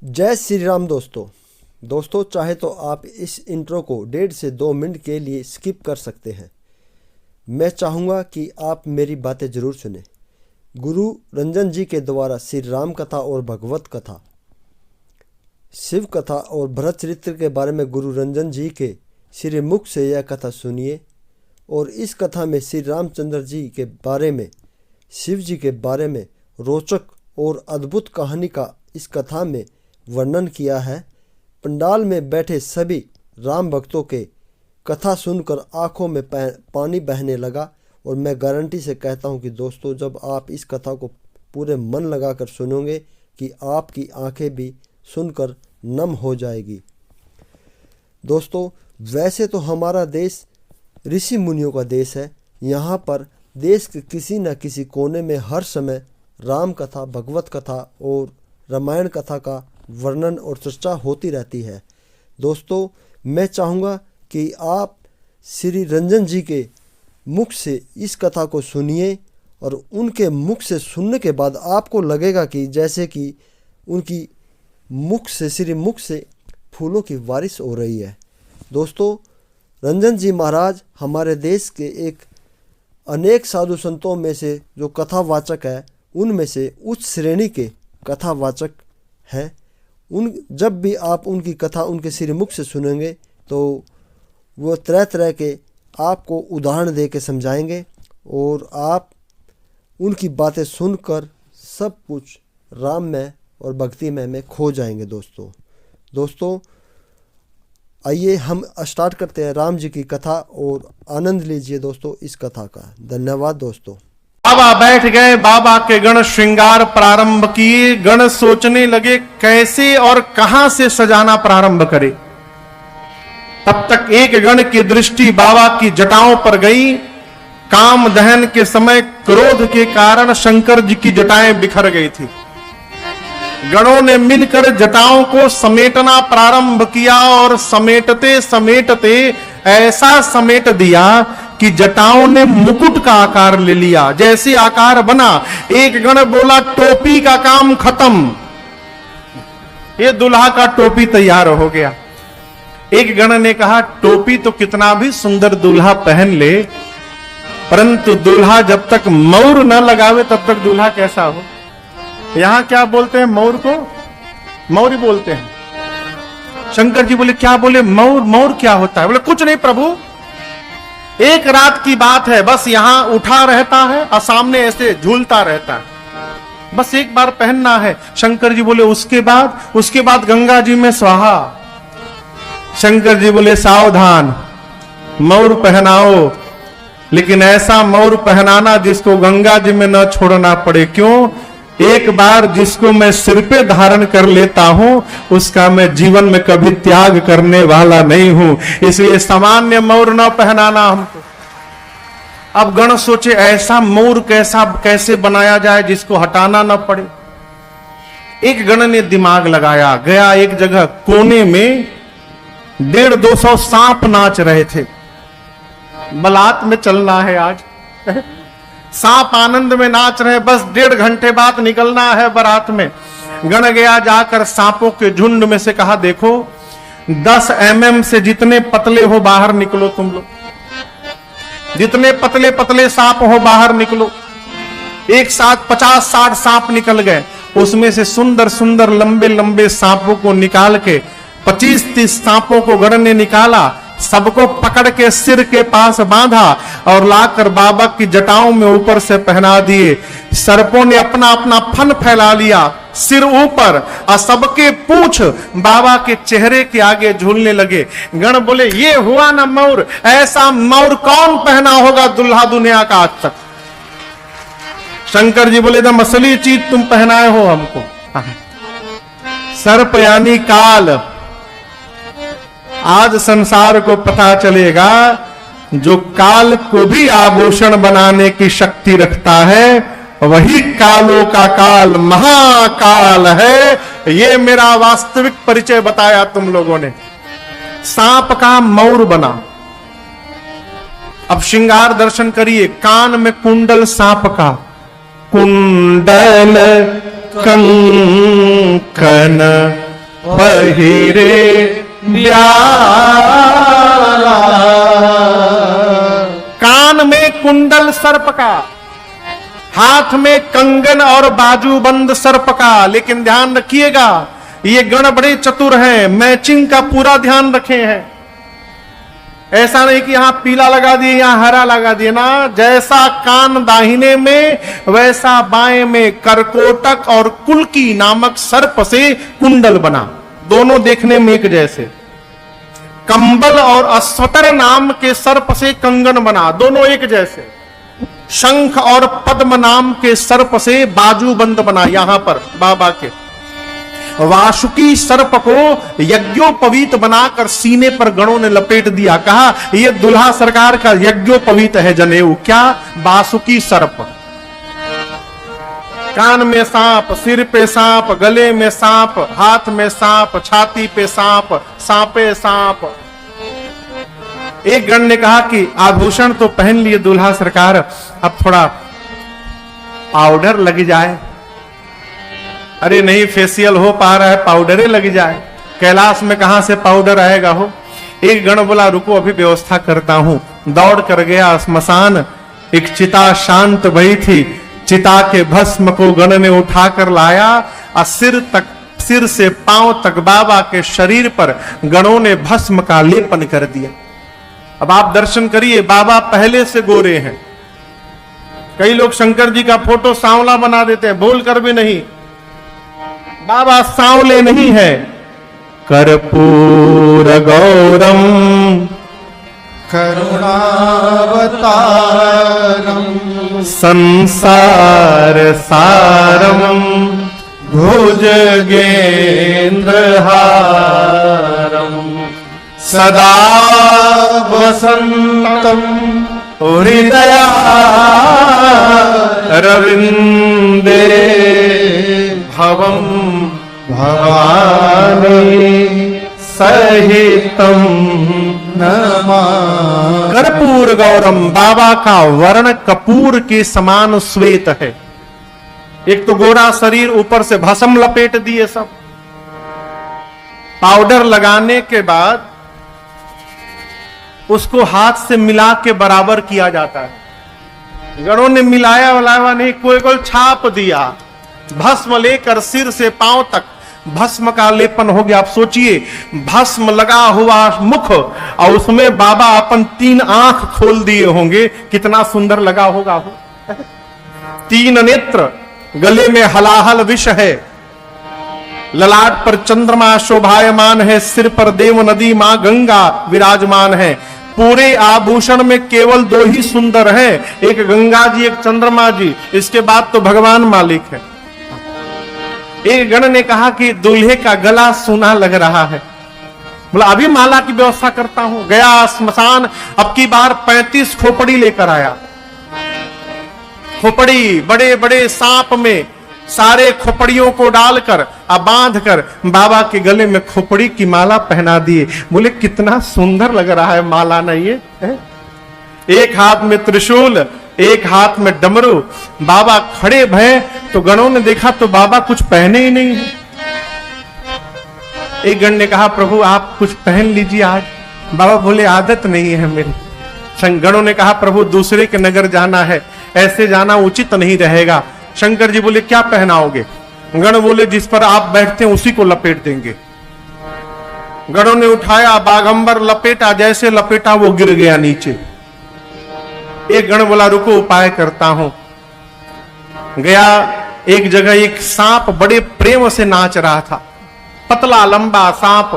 जय श्री राम दोस्तों चाहे तो आप इस इंट्रो को 1.5 से 2 मिनट के लिए स्किप कर सकते हैं। मैं चाहूँगा कि आप मेरी बातें ज़रूर सुने। गुरु रंजन जी के द्वारा श्री राम कथा और भगवत कथा, शिव कथा और भरत चरित्र के बारे में गुरु रंजन जी के श्री मुख से यह कथा सुनिए। और इस कथा में श्री रामचंद्र जी के बारे में, शिव जी के बारे में रोचक और अद्भुत कहानी का इस कथा में वर्णन किया है। पंडाल में बैठे सभी राम भक्तों के कथा सुनकर आंखों में पानी बहने लगा। और मैं गारंटी से कहता हूं कि दोस्तों, जब आप इस कथा को पूरे मन लगाकर सुनोगे कि आपकी आंखें भी सुनकर नम हो जाएगी। दोस्तों, वैसे तो हमारा देश ऋषि मुनियों का देश है। यहाँ पर देश के किसी न किसी कोने में हर समय राम कथा, भगवत कथा और रामायण कथा का वर्णन और चर्चा होती रहती है। दोस्तों, मैं चाहूँगा कि आप श्री रंजन जी के मुख से इस कथा को सुनिए और उनके मुख से सुनने के बाद आपको लगेगा कि जैसे कि उनकी मुख से, श्री मुख से फूलों की बारिश हो रही है। दोस्तों, रंजन जी महाराज हमारे देश के एक अनेक साधु संतों में से जो कथावाचक है, उनमें से उच्च श्रेणी के कथावाचक हैं। जब भी आप उनकी कथा उनके श्रीमुख से सुनेंगे तो वो तरह तरह के आपको उदाहरण दे के समझाएंगे और आप उनकी बातें सुनकर सब कुछ राममय और भक्तिमय में खो जाएंगे। दोस्तों आइए हम स्टार्ट करते हैं राम जी की कथा और आनंद लीजिए दोस्तों इस कथा का। धन्यवाद दोस्तों। बाबा बैठ गए। बाबा के गण श्रृंगार प्रारंभ किए। गण सोचने लगे कैसे और कहां से सजाना प्रारंभ करे। तब तक एक गण की दृष्टि बाबा की जटाओं पर गई। काम दहन के समय क्रोध के कारण शंकर जी की जटाएं बिखर गई थी। गणों ने मिलकर जटाओं को समेटना प्रारंभ किया और समेटते समेटते ऐसा समेट दिया कि जटाओं ने मुकुट का आकार ले लिया। जैसे आकार बना, एक गण बोला टोपी का काम खत्म, ये दुल्हा का टोपी तैयार हो गया। एक गण ने कहा टोपी तो कितना भी सुंदर दूल्हा पहन ले, परंतु दूल्हा जब तक मौर न लगावे तब तक दूल्हा कैसा हो। यहां क्या बोलते हैं मौर को? मौर ही बोलते हैं। शंकर जी बोले क्या बोले? मौर। मौर क्या होता है? बोले कुछ नहीं प्रभु, एक रात की बात है, बस यहां उठा रहता है और सामने ऐसे झूलता रहता है, बस एक बार पहनना है। शंकर जी बोले उसके बाद गंगा जी में स्वाहा। शंकर जी बोले सावधान, मौर पहनाओ, लेकिन ऐसा मौर पहनाना जिसको गंगा जी में न छोड़ना पड़े। क्यों? एक बार जिसको मैं सिर पे धारण कर लेता हूं उसका मैं जीवन में कभी त्याग करने वाला नहीं हूं, इसलिए सामान्य मौर न पहनाना हमको। अब गण सोचे ऐसा मौर कैसे बनाया जाए जिसको हटाना न पड़े। एक गण ने दिमाग लगाया, गया एक जगह कोने में 150-200 सांप नाच रहे थे। बलात में चलना है आज, सांप आनंद में नाच रहे, बस 1.5 घंटे बाद निकलना है बारात में। गण गया, जाकर सांपों के झुंड में से कहा देखो 10 mm से जितने पतले हो बाहर निकलो, तुम लोग जितने पतले पतले सांप हो बाहर निकलो। एक साथ 50-60 सांप निकल गए। उसमें से सुंदर सुंदर लंबे लंबे सांपों को निकाल के 25-30 सांपों को गण ने निकाला, सबको पकड़ के सिर के पास बांधा और लाकर बाबा की जटाओं में ऊपर से पहना दिए। सर्पों ने अपना अपना फन फैला लिया सिर ऊपर और सबके पूंछ बाबा के चेहरे के आगे झूलने लगे। गण बोले ये हुआ ना मौर, ऐसा मौर कौन पहना होगा दुल्हा दुनिया का आज तक। शंकर जी बोले एकदम असली चीज तुम पहनाए हो हमको। सर्प यानी काल। आज संसार को पता चलेगा जो काल को भी आभूषण बनाने की शक्ति रखता है वही कालों का काल महाकाल है। ये मेरा वास्तविक परिचय बताया तुम लोगों ने। सांप का मौर बना। अब श्रृंगार दर्शन करिए। कान में कुंडल सांप का, कुंडल कंकन पहिरे ब्याला। कान में कुंडल सर्प का, हाथ में कंगन और बाजूबंद सर्प का। लेकिन ध्यान रखिएगा, ये गण बड़े चतुर हैं, मैचिंग का पूरा ध्यान रखे हैं। ऐसा नहीं कि यहां पीला लगा दिए यहां हरा लगा दिए ना। जैसा कान दाहिने में वैसा बाएं में करकोटक और कुल्की नामक सर्प से कुंडल बना, दोनों देखने में एक जैसे। कंबल और अश्वतर नाम के सर्प से कंगन बना, दोनों एक जैसे। शंख और पद्म नाम के सर्प से बाजूबंद बना, यहां पर बाबा के। वासुकी सर्प को यज्ञोपवीत बनाकर सीने पर गणों ने लपेट दिया। कहा यह दुल्हा सरकार का यज्ञोपवीत है जनेऊ। क्या? वासुकी सर्प। कान में सांप, सिर पे सांप, गले में सांप, हाथ में सांप, छाती पे सांप, सांपे सांप। एक गण ने कहा कि आभूषण तो पहन लिए दूल्हा सरकार, अब थोड़ा पाउडर लग जाए। अरे नहीं फेशियल हो पा रहा है, पाउडर लग जाए। कैलाश में कहां से पाउडर आएगा हो। एक गण बोला रुको अभी व्यवस्था करता हूं। दौड़ कर गया श्मशान, एक चिता शांत भई थी। चिता के भस्म को गण ने उठाकर लाया और सिर से पांव तक बाबा के शरीर पर गणों ने भस्म का लेपन कर दिया। अब आप दर्शन करिए, बाबा पहले से गोरे हैं। कई लोग शंकर जी का फोटो सांवला बना देते हैं, बोलकर भी नहीं। बाबा सांवले नहीं है। कर्पूर गौरम करुणावतारम संसार सारम भुजगेन्द्रहारम सदा वसंतम हृदया रविंदे भवम भवानी सहितम नमा। कर्पूर गौरम, बाबा का वर्ण कपूर के समान श्वेत है। एक तो गोरा शरीर, ऊपर से भस्म लपेट दिए सब। पाउडर लगाने के बाद उसको हाथ से मिला के बराबर किया जाता है। गणों ने मिलाया वलाया नहीं, कोई छाप दिया। भस्म लेकर सिर से पांव तक भस्म का लेपन हो गया। आप सोचिए, भस्म लगा हुआ मुख और उसमें बाबा अपन 3 आंख खोल दिए होंगे, कितना सुंदर लगा होगा वो। 3 नेत्र, गले में हलाहल विष है, ललाट पर चंद्रमा शोभायमान है, सिर पर देव नदी मां गंगा विराजमान है। पूरे आभूषण में केवल 2 ही सुंदर हैं, एक गंगा जी एक चंद्रमा जी, इसके बाद तो भगवान मालिक है। एक गण ने कहा कि दूल्हे का गला सूना लग रहा है। बोला अभी माला की व्यवस्था करता हूं। गया श्मशान, अब की बार 35 खोपड़ी लेकर आया। खोपड़ी बड़े बड़े सांप में सारे खोपड़ियों को डालकर अब बांध कर बाबा के गले में खोपड़ी की माला पहना दिए। बोले कितना सुंदर लग रहा है माला, नहीं ये है? एक हाथ में त्रिशूल, एक हाथ में डमरू। बाबा खड़े भय तो गणों ने देखा तो बाबा कुछ पहने ही नहीं है। एक गण ने कहा प्रभु आप कुछ पहन लीजिए आज। बाबा बोले आदत नहीं है मेरी। गणों ने कहा प्रभु दूसरे के नगर जाना है, ऐसे जाना उचित नहीं रहेगा। शंकर जी बोले क्या पहनाओगे? गण बोले जिस पर आप बैठते हैं उसी को लपेट देंगे। गणों ने उठाया, बागंबर लपेटा, जैसे लपेटा वो गिर गया नीचे। एक गण बोला रुको उपाय करता हूं। गया एक जगह, एक सांप बड़े प्रेम से नाच रहा था, पतला लंबा सांप।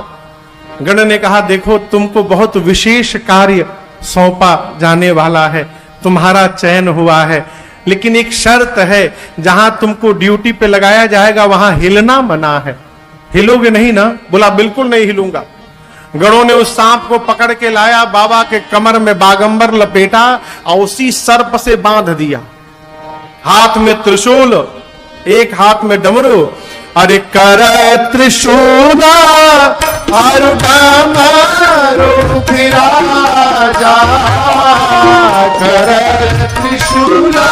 गण ने कहा देखो तुमको बहुत विशेष कार्य सौंपा जाने वाला है, तुम्हारा चयन हुआ है, लेकिन एक शर्त है, जहां तुमको ड्यूटी पे लगाया जाएगा वहां हिलना मना है। हिलोगे नहीं ना? बोला बिल्कुल नहीं हिलूंगा। गणों ने उस सांप को पकड़ के लाया, बाबा के कमर में बागंबर लपेटा और उसी सर्प से बांध दिया। हाथ में त्रिशूल, एक हाथ में डमरू। अरे कर त्रिशूला राजा, कर त्रिशूला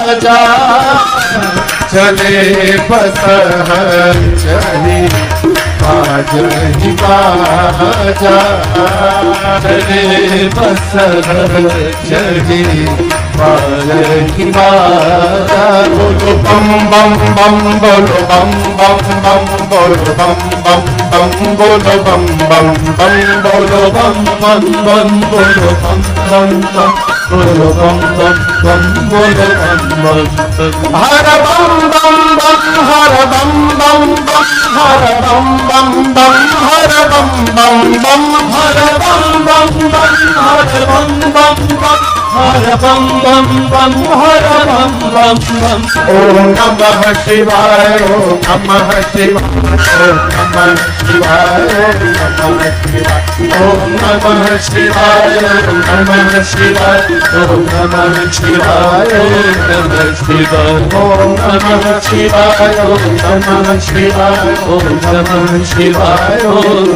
राजा। चले बस चले आज ही बाजा चले बस चले आज ही बाजा बोलो बम बम बम बोलो बम बम बम बोलो बम बम बम बोलो बम बम बम बोलो बम बम बम बोलो बम बम बम बोलो बम बम बम बोलो बम बम हर बम बम बम हर बम बम बम हर बम बम बम हर बम बम बम हर बम बम बम हर बम बम बम हर बम बम बम हर बम बम बम ओम नमः शिवाय ओम नमः शिवाय ओम नमः शिवाय ओम नमः शिवाय ओम नमः शिवाय ओम नमः शिवाय ओम नमः शिवाय ओम नमः शिवाय ओम नमः शिवाय ओम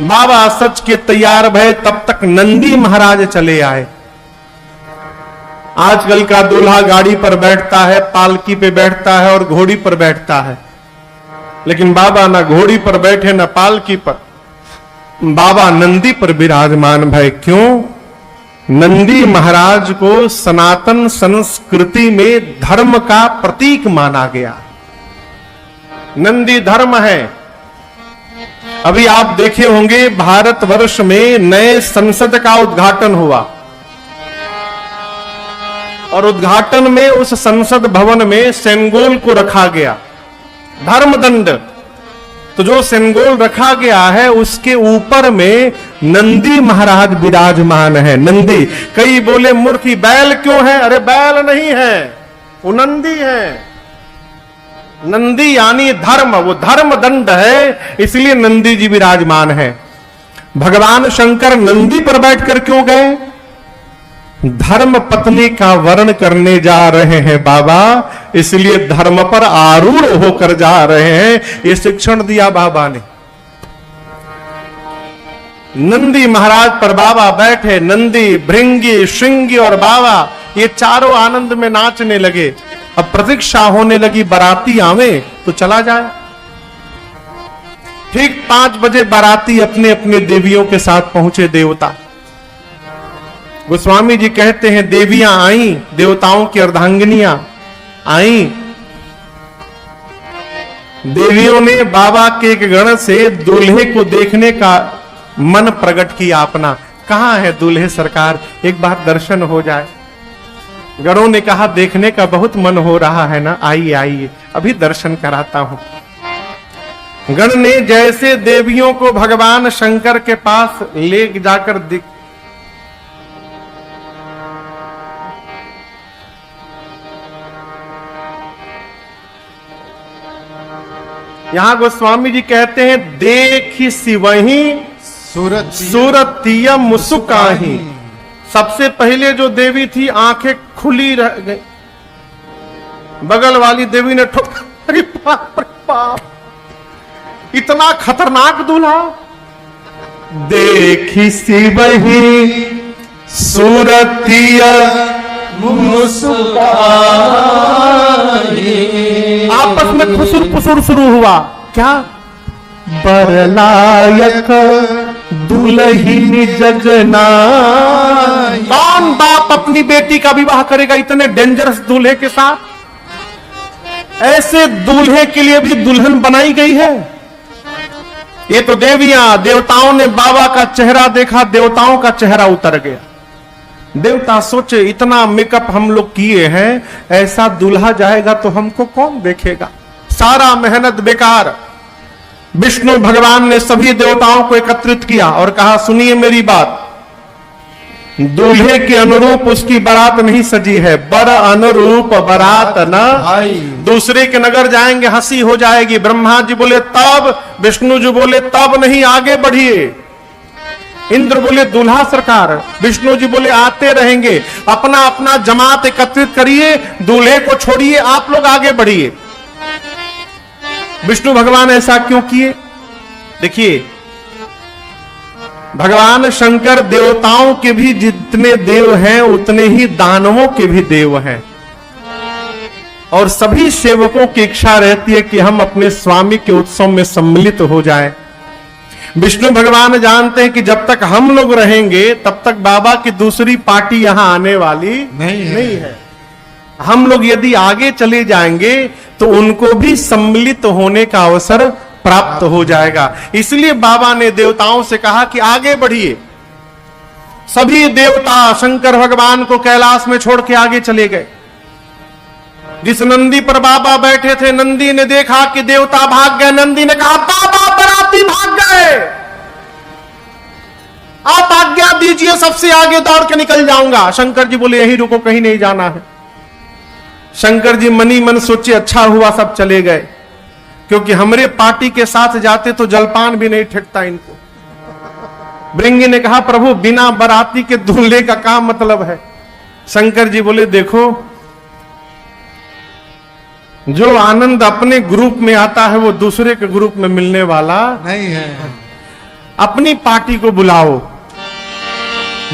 बाबा सच के तैयार भय तब तक नंदी महाराज चले आए। आजकल का दूल्हा गाड़ी पर बैठता है, पालकी पे बैठता है और घोड़ी पर बैठता है, लेकिन बाबा ना घोड़ी पर बैठे ना पालकी पर, बाबा नंदी पर विराजमान भय। क्यों? नंदी महाराज को सनातन संस्कृति में धर्म का प्रतीक माना गया। नंदी धर्म है। अभी आप देखे होंगे भारतवर्ष में नए संसद का उद्घाटन हुआ और उद्घाटन में उस संसद भवन में सेनगोल को रखा गया, धर्मदंड। तो जो सेनगोल रखा गया है उसके ऊपर में नंदी महाराज विराजमान है। नंदी। कई बोले मूर्खी बैल क्यों है? अरे बैल नहीं है, वो नंदी है। नंदी यानी धर्म, वो धर्म दंड है, इसलिए नंदी जी विराजमान है। भगवान शंकर नंदी पर बैठकर क्यों गए? धर्म पत्नी का वर्ण करने जा रहे हैं बाबा, इसलिए धर्म पर आरूढ़ होकर जा रहे हैं। ये शिक्षण दिया बाबा ने। नंदी महाराज पर बाबा बैठे। नंदी, भृंगी, श्रृंगी और बाबा ये चारों आनंद में नाचने लगे। अब प्रतीक्षा होने लगी बाराती आवे तो चला जाए। ठीक 5 बजे बाराती अपने अपने देवियों के साथ पहुंचे देवता। गोस्वामी जी कहते हैं देवियां आई, देवताओं की अर्धांगिनियां आई। देवियों ने बाबा के एक गण से दूल्हे को देखने का मन प्रकट किया अपना। कहां है दूल्हे सरकार, एक बार दर्शन हो जाए। गणों ने कहा देखने का बहुत मन हो रहा है ना, आइए आइए अभी दर्शन कराता हूं। गण ने जैसे देवियों को भगवान शंकर के पास ले जाकर यहां गोस्वामी जी कहते हैं देखी सिवही सूरतिया मुसुकाही। सबसे पहले जो देवी थी आंखें खुली रह गई, बगल वाली देवी ने ठोक, अरे बाप रे बाप, इतना खतरनाक दूल्हा। देखी सी वही सूरतिया मुस्काई। आपस में खुसुर पुसुर शुरू हुआ। क्या? बरलायक दुल्हिन जजना। कौन बाप अपनी बेटी का विवाह करेगा इतने डेंजरस दूल्हे के साथ? ऐसे दूल्हे के लिए भी दुल्हन बनाई गई है। ये तो देवियां, देवताओं ने बाबा का चेहरा देखा, देवताओं का चेहरा उतर गया। देवता सोचे इतना मेकअप हम लोग किए हैं, ऐसा दूल्हा जाएगा तो हमको कौन देखेगा, सारा मेहनत बेकार। विष्णु भगवान ने सभी देवताओं को एकत्रित किया और कहा सुनिए मेरी बात, दूल्हे के अनुरूप उसकी बारात नहीं सजी है। बर अनुरूप बारात न दूसरे के नगर जाएंगे, हंसी हो जाएगी। ब्रह्मा जी बोले तब, विष्णु जी बोले तब नहीं, आगे बढ़िए। इंद्र बोले दूल्हा सरकार, विष्णु जी बोले आते रहेंगे। अपना अपना जमात एकत्रित करिए, दूल्हे को छोड़िए, आप लोग आगे बढ़िए। विष्णु भगवान ऐसा क्यों किए? देखिए, भगवान शंकर देवताओं के भी जितने देव हैं उतने ही दानवों के भी देव हैं। और सभी सेवकों की इच्छा रहती है कि हम अपने स्वामी के उत्सव में सम्मिलित हो जाएं। विष्णु भगवान जानते हैं कि जब तक हम लोग रहेंगे तब तक बाबा की दूसरी पार्टी यहां आने वाली नहीं है। हम लोग यदि आगे चले जाएंगे तो उनको भी सम्मिलित होने का अवसर प्राप्त हो जाएगा। इसलिए बाबा ने देवताओं से कहा कि आगे बढ़िए। सभी देवता शंकर भगवान को कैलाश में छोड़ के आगे चले गए। जिस नंदी पर बाबा बैठे थे, नंदी ने देखा कि देवता भाग गए। नंदी ने कहा, बाबा बराती भाग गए, आप आज्ञा दीजिए, सबसे आगे दौड़ के निकल जाऊंगा। शंकर जी बोले, यही रुको, कहीं नहीं जाना है। शंकर जी मनी मन सोचे, अच्छा हुआ सब चले गए, क्योंकि हमरे पार्टी के साथ जाते तो जलपान भी नहीं ठेकता इनको। भृंगी ने कहा, प्रभु बिना बराती के दूल्हे का क्या मतलब है? शंकर जी बोले, देखो जो आनंद अपने ग्रुप में आता है वो दूसरे के ग्रुप में मिलने वाला नहीं है। अपनी पार्टी को बुलाओ।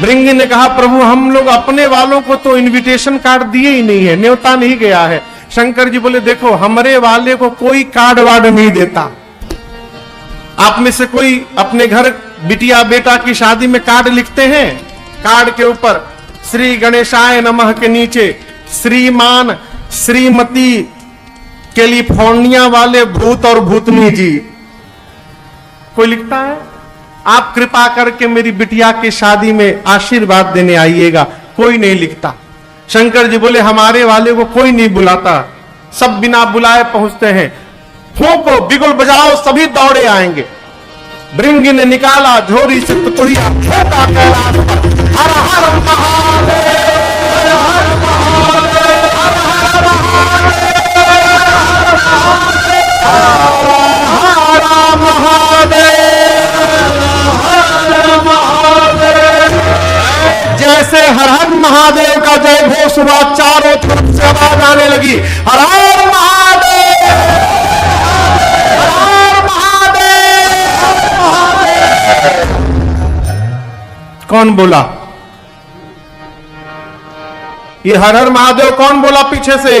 भृंगी ने कहा, प्रभु हम लोग अपने वालों को तो इनविटेशन कार्ड दिए ही नहीं है, न्योता नहीं गया है। शंकर जी बोले, देखो हमरे वाले को कोई कार्ड वार्ड नहीं देता। आप में से कोई अपने घर बिटिया बेटा की शादी में कार्ड लिखते हैं? कार्ड के ऊपर श्री गणेशाय नमः के नीचे श्रीमान श्रीमती कैलिफोर्निया वाले भूत और भूतनी जी, कोई लिखता है? आप कृपा करके मेरी बिटिया की शादी में आशीर्वाद देने आइएगा। कोई नहीं लिखता। शंकर जी बोले, हमारे वाले को कोई नहीं बुलाता, सब बिना बुलाए पहुंचते हैं। फूंको, बिगुल बजाओ, सभी दौड़े आएंगे। भृंगी ने निकाला झोरी से तुतुरिया, फेंका कैलाश पर, हर हर महादेव, हर हर महादेव, हर हर महादेव। जैसे हर हर महादेव का जय घोष हुआ, चारों तरफ से आवाज आने लगी, हर हर महादेव, हर हर महादेव, महादेव। कौन बोला ये हर हर महादेव? कौन बोला पीछे से?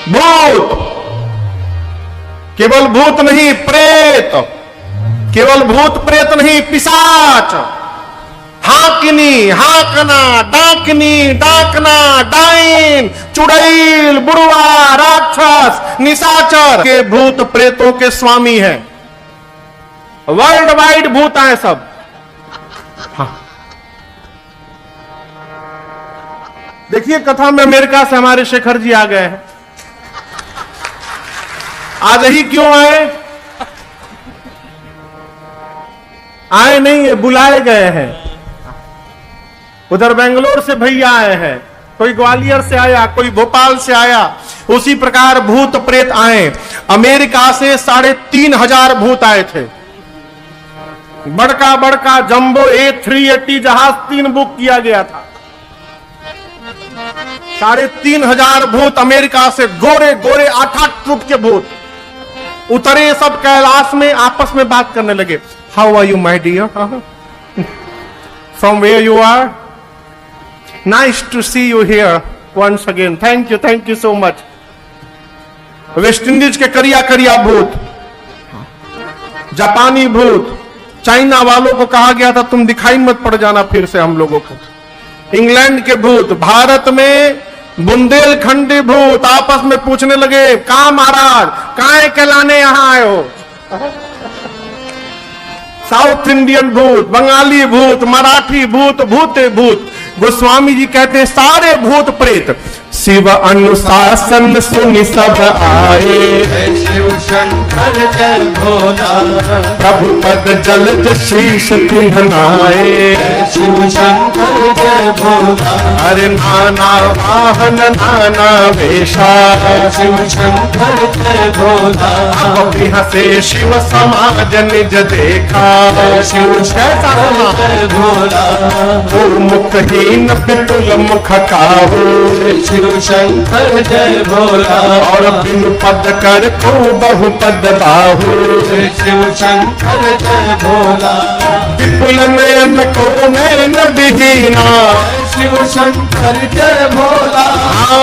भूत। केवल भूत नहीं, प्रेत। केवल भूत प्रेत नहीं, पिशाच। हाकिनी, हाकना, डाकनी, डाकना, डाइन, चुड़ैल, बुढ़वा, राक्षस, निशाचर के भूत प्रेतों के स्वामी है। वर्ल्ड वाइड भूत आए सब। हाँ। देखिए कथा में अमेरिका से हमारे शेखर जी आ गए हैं। आज ही क्यों आए? आए नहीं है, बुलाए गए हैं। उधर बेंगलोर से भैया आए हैं, कोई ग्वालियर से आया, कोई भोपाल से आया। उसी प्रकार भूत प्रेत आए। अमेरिका से 3,500 भूत आए थे। बड़का बड़का जंबो A380 जहाज 3 बुक किया गया था। 3,500 भूत अमेरिका से, गोरे गोरे 8-8 फुट के भूत उतरे। सब कैलाश में आपस में बात करने लगे। How are you my dear? From where you are? Nice to see you here once again. Thank you so much. West Indies के करिया करिया भूत, जापानी भूत, चाइना वालों को कहा गया था तुम दिखाई मत पड़ जाना फिर से हम लोगों को। इंग्लैंड के भूत, भारत में बुंदेलखंडी भूत आपस में पूछने लगे, कहा महाराज, काहे कहलाने यहां आए हो? साउथ इंडियन भूत, बंगाली भूत, मराठी भूत, भूते भूत। गोस्वामी जी कहते हैं सारे भूत प्रेत शिव अनुशासन सुनि सब आए। शिव शंकर जय भोला, प्रभु पद जलज शीश तिन्हनाए। शिव शंकर जय भोला, अरे नाना वाहन नाना वेशा। शिव शंकर जय भोला, हसे शिव समाज निज देखा। शिव शंकर जय भोला, मुखहीन पितुल मुख काहू। शिव शंकर जय भोला, और बिन पद कर को बहु पद बाहु। शिव शंकर जय भोला, विपुल नयन को नयन विहीना। शिव शंकर जय भोला,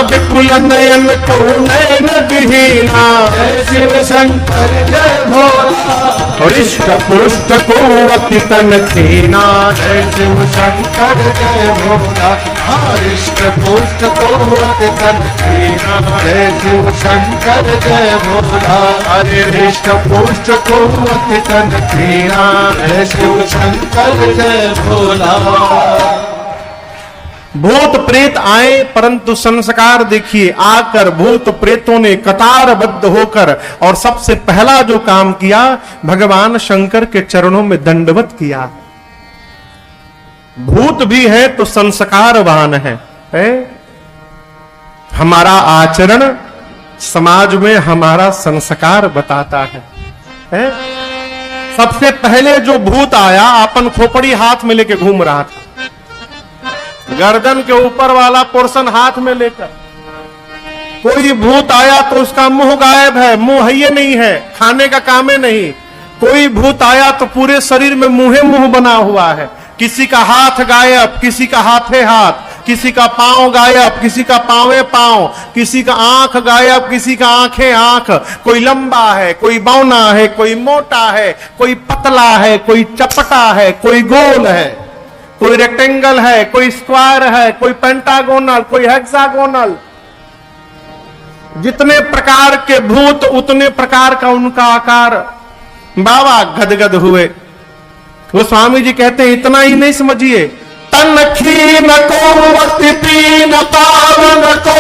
विपुल नयन को नयन विहीना, जय शिव शंकर जय भोला, हृष्ट पुष्ट को अति तन खीना, जय शिव शंकर जय भोला, हृष्ट पुष्ट को अति तन खीना, जय शिव शंकर जय भोला, हरे हृष्ट पुष्ट को अति तन खीना, जय शिव शंकर जय भोला। भूत प्रेत आए परंतु संस्कार देखिए, आकर भूत प्रेतों ने कतारबद्ध होकर और सबसे पहला जो काम किया, भगवान शंकर के चरणों में दंडवत किया। भूत भी है तो संस्कारवान है? हमारा आचरण समाज में हमारा संस्कार बताता है? सबसे पहले जो भूत आया अपन खोपड़ी हाथ में लेके घूम रहा था, गर्दन के ऊपर वाला पोर्शन हाथ में लेकर। कोई भूत आया तो उसका मुंह गायब है, मुंह है नहीं है, खाने का काम है नहीं। कोई भूत आया तो पूरे शरीर में मुंह बना हुआ है, किसी का हाथ गायब, किसी का हाथे हाथ, किसी का पांव गायब, किसी का पांवे पांव, किसी का आंख गायब, किसी का आंखें आंख। कोई लंबा है, कोई बौना है, कोई मोटा है, कोई पतला है, कोई चपटा है, कोई गोल है, कोई रेक्टेंगल है, कोई स्क्वायर है, कोई पेंटागोनल, कोई हेक्सागोनल। जितने प्रकार के भूत उतने प्रकार का उनका आकार। बाबा गदगद हुए। वो स्वामी जी कहते हैं इतना ही नहीं समझिए, तन खीन को पीन पावन को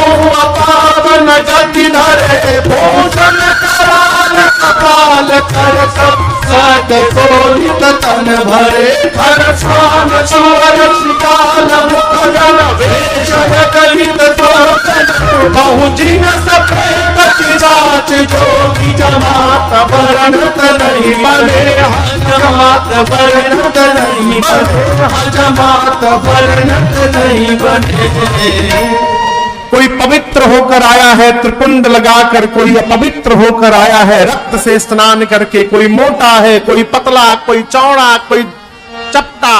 पावन गति धरे, भूषण कराल कपाल कर सब सद कोलित तन भरे, हर स्वान सुवर शिकाल मुखगन वेश कलित तोरण, बहुजिन सफेद जाच जोगी जमात वर्णत नहीं बने, जमात वर्णत नहीं बने, जमात वर्णत नहीं बने। कोई पवित्र होकर आया है त्रिपुंड लगाकर, कोई अपवित्र होकर आया है रक्त से स्नान करके, कोई मोटा है, कोई पतला, कोई चौड़ा, कोई चपटा।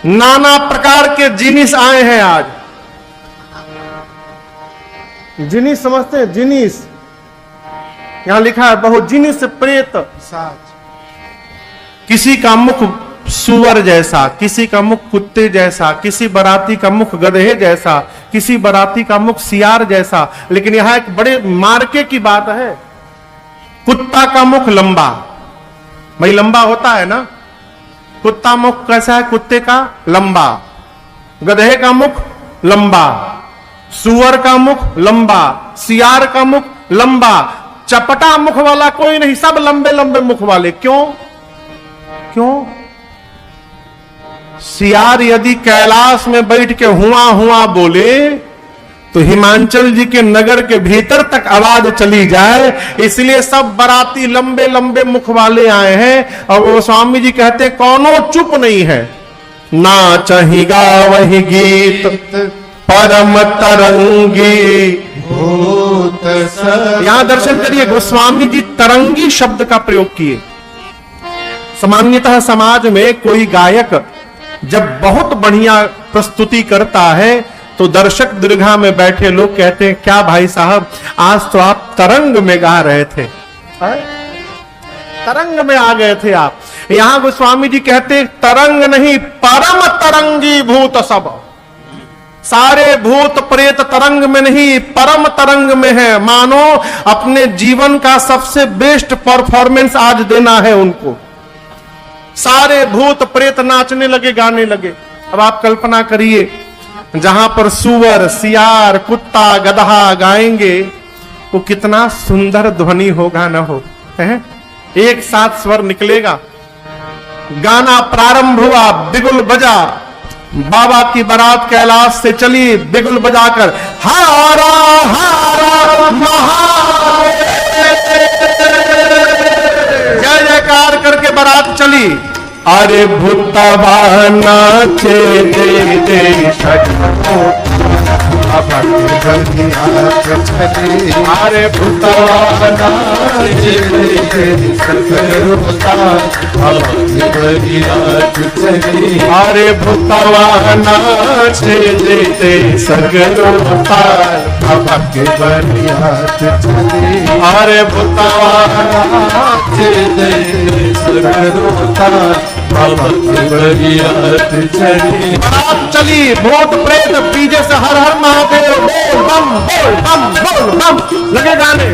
नाना प्रकार के जिनिस आए हैं आज। जिनिस समझते हैं? जिनिस यहां लिखा है बहुत जिनिस प्रेत। किसी का मुख सुअर जैसा, किसी का मुख कुत्ते जैसा, किसी बराती का मुख गधे जैसा, किसी बराती का मुख सियार जैसा। लेकिन यहां एक बड़े मार्के की बात है, कुत्ता का मुख लंबा, भाई लंबा होता है ना, कुत्ता मुख कैसा है? कुत्ते का लंबा। गधे का मुख लंबा, सुअर का मुख लंबा, सियार का मुख लंबा। चपटा मुख वाला कोई नहीं, सब लंबे लंबे मुख वाले। क्यों? क्यों? सियार यदि कैलाश में बैठ के हुआ हुआ बोले तो हिमाचल जी के नगर के भीतर तक आवाज चली जाए, इसलिए सब बराती लंबे लंबे मुख वाले आए हैं। और वो स्वामी जी कहते कौनो चुप नहीं है, ना चाहिगा वही गीत परम तरंगी भूत यहां दर्शन करिए, गोस्वामी जी तरंगी शब्द का प्रयोग किए। सामान्यतः समाज में कोई गायक जब बहुत बढ़िया प्रस्तुति करता है तो दर्शक दीर्घा में बैठे लोग कहते हैं क्या भाई साहब आज तो आप तरंग में गा रहे थे, तरंग में आ गए थे आप। यहां गोस्वामी जी कहते तरंग नहीं, परम तरंगी भूत सब। सारे भूत प्रेत तरंग में नहीं, परम तरंग में है। मानो अपने जीवन का सबसे बेस्ट परफॉर्मेंस आज देना है उनको। सारे भूत प्रेत नाचने लगे, गाने लगे। अब आप कल्पना करिए जहां पर सुअर, सियार, कुत्ता, गधा गाएंगे वो कितना सुंदर ध्वनि होगा ना हो, है? एक साथ स्वर निकलेगा। गाना प्रारंभ हुआ, बिगुल बजा, बाबा की बारात कैलाश से चली बिगुल बजाकर, हारा हारा महादेव जय जयकार करके बारात चली। अरे भूतवा नाचे दे दे अरे भूतवा नाचे तेरी सगरोतार बाबा के बरियात चले अरे भूतवा नाचे देते सगरोतार बाबा के बरियात चले अरे भूतवा नाचे तेरी सगरोतार बाबा के बरियात चले बारात चली भूत प्रेत पीछे से हर हर महादेव बोल बम बोल बम बोल बम लगे गाने।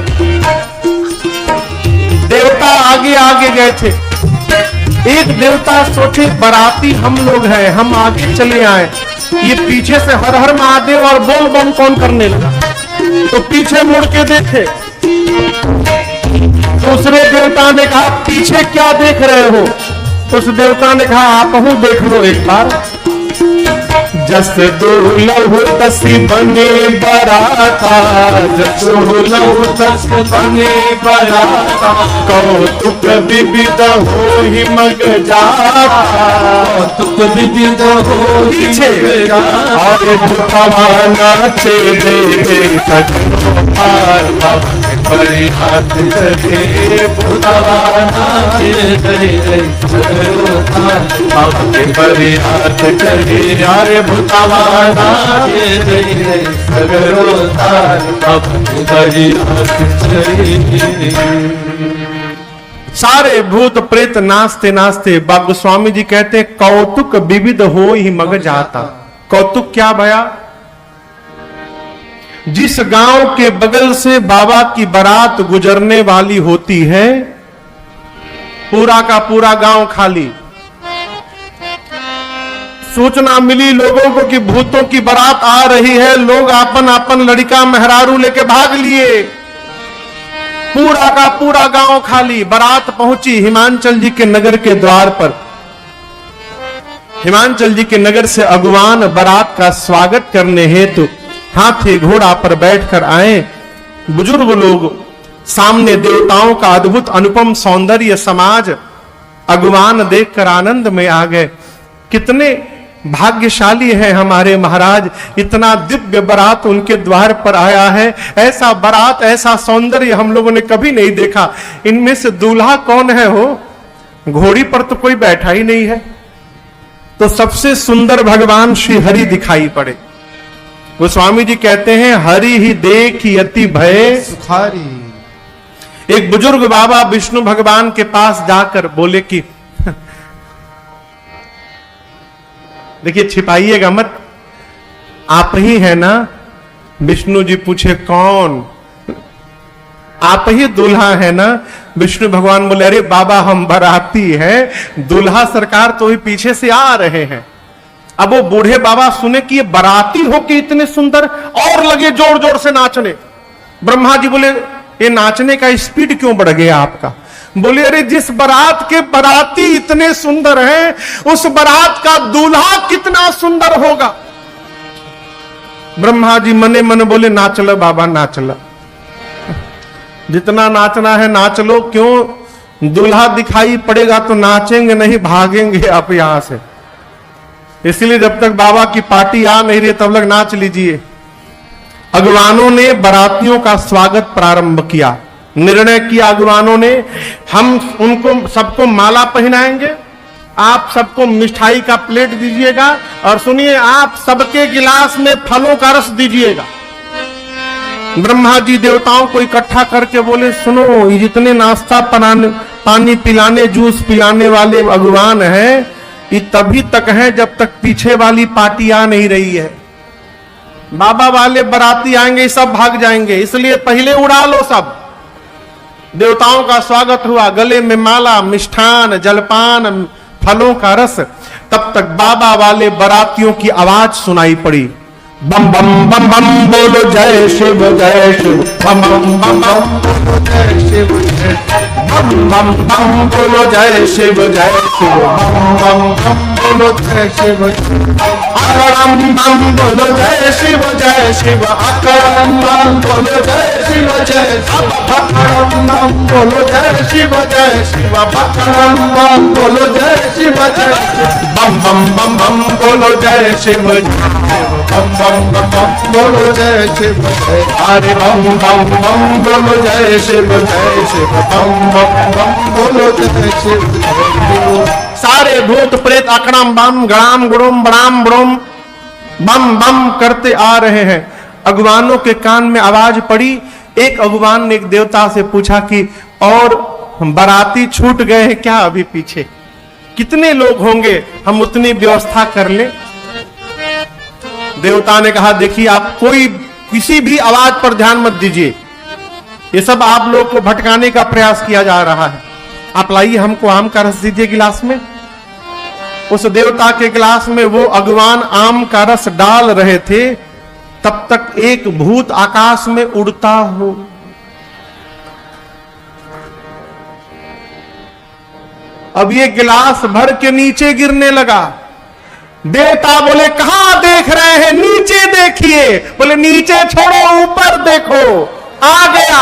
देवता आगे आगे गए थे। एक देवता सोचे बाराती हम लोग हैं, हम आगे चले आए, ये पीछे से हर हर महादेव और बोल बम कौन करने लगा। तो पीछे मुड़ के देखे, दूसरे देवता ने कहा पीछे क्या देख रहे हो। उस देवता ने कहा आप हूं देख लो एक बार। जस दुर्लभ तसी बने बराता, जस दुर्लभ तस बने बराता, कौतुक विविध हो ही मग जाता, कौतुक विविध हो पीछे और भूतवा नाचे देते सगरोतार बाबा के बरियात चले भूतवा नाचे तेरी सगरोतार बाबा के बरियात चले अरे भूतवा नाचे तेरी सगरोतार बाबा के बरियात चले। सारे भूत प्रेत नाचते नाचते बाबा गोस्वामी जी कहते हैं कौतुक विविध हो ही मग जाता। कौतुक क्या भया? जिस गांव के बगल से बाबा की बारात गुजरने वाली होती है, पूरा का पूरा गांव खाली। सूचना मिली लोगों को कि भूतों की बारात आ रही है, लोग अपन अपन लड़का मेहरारू लेके भाग लिए। पूरा का पूरा गांव खाली। बारात पहुंची हिमांचल जी के नगर के द्वार पर। हिमांचल जी के नगर से अगवान बारात का स्वागत करने हेतु हाथी घोड़ा पर बैठकर आए। बुजुर्ग लोग सामने देवताओं का अद्भुत अनुपम सौंदर्य समाज अगवान देखकर आनंद में आ गए। कितने भाग्यशाली है हमारे महाराज, इतना दिव्य बारात उनके द्वार पर आया है। ऐसा बारात, ऐसा सौंदर्य हम लोगों ने कभी नहीं देखा। इनमें से दूल्हा कौन है हो? घोड़ी पर तो कोई बैठा ही नहीं है। तो सबसे सुंदर भगवान श्री हरि दिखाई पड़े। गोस्वामी जी कहते हैं हरि ही देखी अति भय सुखारी। एक बुजुर्ग बाबा विष्णु भगवान के पास जाकर बोले कि देखिए छिपाइएगा मत, आप ही है ना? विष्णु जी पूछे कौन? आप ही दूल्हा है ना? विष्णु भगवान बोले अरे बाबा हम बाराती हैं, दूल्हा सरकार तो ही पीछे से आ रहे हैं। अब वो बूढ़े बाबा सुने कि ये बाराती हो के इतने सुंदर, और लगे जोर जोर से नाचने। ब्रह्मा जी बोले ये नाचने का स्पीड क्यों बढ़ गया आपका? बोले अरे जिस बारात के बाराती इतने सुंदर हैं, उस बारात का दूल्हा कितना सुंदर होगा। ब्रह्मा जी मने मन बोले नाच लो बाबा नाच लो, जितना नाचना है नाच लो। क्यों? दूल्हा दिखाई पड़ेगा तो नाचेंगे नहीं, भागेंगे आप यहां से। इसलिए जब तक बाबा की पार्टी आ नहीं रही तब तक नाच लीजिए। अगवानों ने बारातियों का स्वागत प्रारंभ किया। निर्णय किया अगवानों ने, हम उनको सबको माला पहनाएंगे, आप सबको मिठाई का प्लेट दीजिएगा, और सुनिए आप सबके गिलास में फलों का रस दीजिएगा। ब्रह्मा जी देवताओं को इकट्ठा करके बोले सुनो, ये जितने नाश्ता पानी पिलाने, जूस पिलाने वाले अगवान हैं, ये तभी तक हैं जब तक पीछे वाली पार्टी आ नहीं रही है। बाबा वाले बाराती आएंगे सब भाग जाएंगे, इसलिए पहले उड़ा लो सब। देवताओं का स्वागत हुआ, गले में माला, मिष्ठान, जलपान, फलों का रस। तब तक बाबा वाले बारातियों की आवाज सुनाई पड़ी, बम बम बम बम बोलो जय शिव जय शिव, बम बम बम बम बोलो जय शिव जय, बम बम बम बोलो जय शिव जय शिव, बम बम बम बोलो जय शिव, अकरम बम बोलो जय शिव जय शिव, अकरम बम बोलो जय शिव जय शिव, अकरम बम बोलो जय शिव जय शिव, अकरम बम बोलो जय शिव जय, बम बम बम बम बोलो जय शिव, बम बम बम बम बोलो जय शिव जय, अरे बम बम बम बोलो जय शिव बम बम बम बोलो जय शिव जय। सारे भूत प्रेत अकड़म बम गड़ाम गुड़ुम बड़ाम बुड़ुम बम बम करते आ रहे हैं। अगवानों के कान में आवाज पड़ी। एक अगवान ने एक देवता से पूछा कि और बाराती छूट गए हैं क्या अभी पीछे, कितने लोग होंगे, हम उतनी व्यवस्था कर लें। देवता ने कहा देखिए आप कोई किसी भी आवाज पर ध्यान मत दीजिए, ये सब आप लोग को भटकाने का प्रयास किया जा रहा है। आप लाइए हमको आम का रस दीजिए गिलास में। उस देवता के गिलास में वो अगवान आम का रस डाल रहे थे, तब तक एक भूत आकाश में उड़ता हो। अब ये गिलास भर के नीचे गिरने लगा। देवता बोले कहां देख रहे हैं, नीचे देखिए। बोले नीचे छोड़ो ऊपर देखो। आ गया,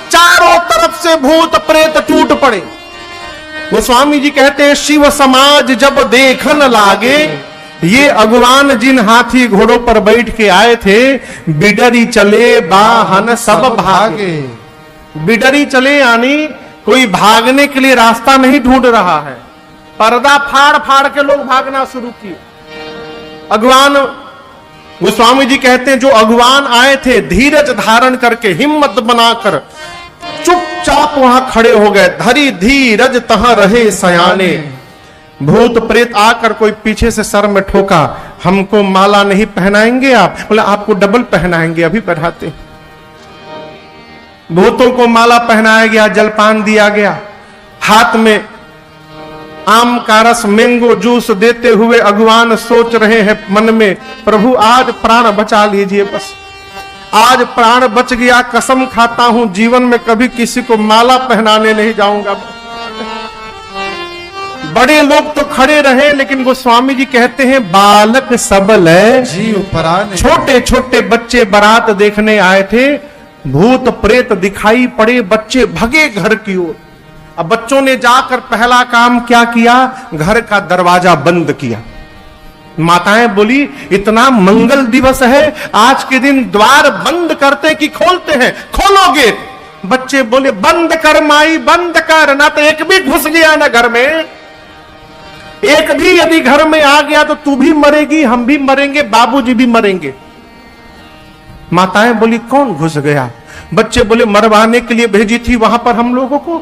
चारों तरफ से भूत प्रेत टूट पड़े। गोस्वामी जी कहते हैं शिव समाज जब देखन लागे, ये अगवान जिन हाथी घोड़ों पर बैठ के आए थे, बिडरी चले बाहन सब भागे। बिडरी चले यानी कोई भागने के लिए रास्ता नहीं ढूंढ रहा है, पर्दा फाड़ फाड़ के लोग भागना शुरू किए। अगवान गोस्वामी जी कहते हैं जो अगवान आए थे धीरज धारण करके हिम्मत बनाकर चुपचाप वहां खड़े हो गए। धरी धीरज तहां रहे सयाने। भूत प्रेत आकर कोई पीछे से सर में ठोका, हमको माला नहीं पहनाएंगे आप? बोले आपको डबल पहनाएंगे, अभी पहनाते। भूतों को माला पहनाया गया, जलपान दिया गया। हाथ में आम का रस मैंगो जूस देते हुए अगवान सोच रहे हैं मन में, प्रभु आज प्राण बचा लीजिए, बस आज प्राण बच गया, कसम खाता हूं जीवन में कभी किसी को माला पहनाने नहीं जाऊंगा। बड़े लोग तो खड़े रहे, लेकिन गोस्वामी जी कहते हैं बालक सबल है जीव पराने। छोटे छोटे बच्चे बारात देखने आए थे, भूत प्रेत दिखाई पड़े, बच्चे भगे घर की ओर। अब बच्चों ने जाकर पहला काम क्या किया, घर का दरवाजा बंद किया। माताएं बोली इतना मंगल दिवस है, आज के दिन द्वार बंद करते कि खोलते हैं? खोलो गेट। बच्चे बोले बंद कर माई, बंद कर, ना तो एक भी घुस गया ना घर में, एक भी यदि घर में आ गया तो तू भी मरेगी, हम भी मरेंगे, बाबूजी भी मरेंगे। माताएं बोली कौन घुस गया? बच्चे बोले मरवाने के लिए भेजी थी वहां पर हम लोगों को।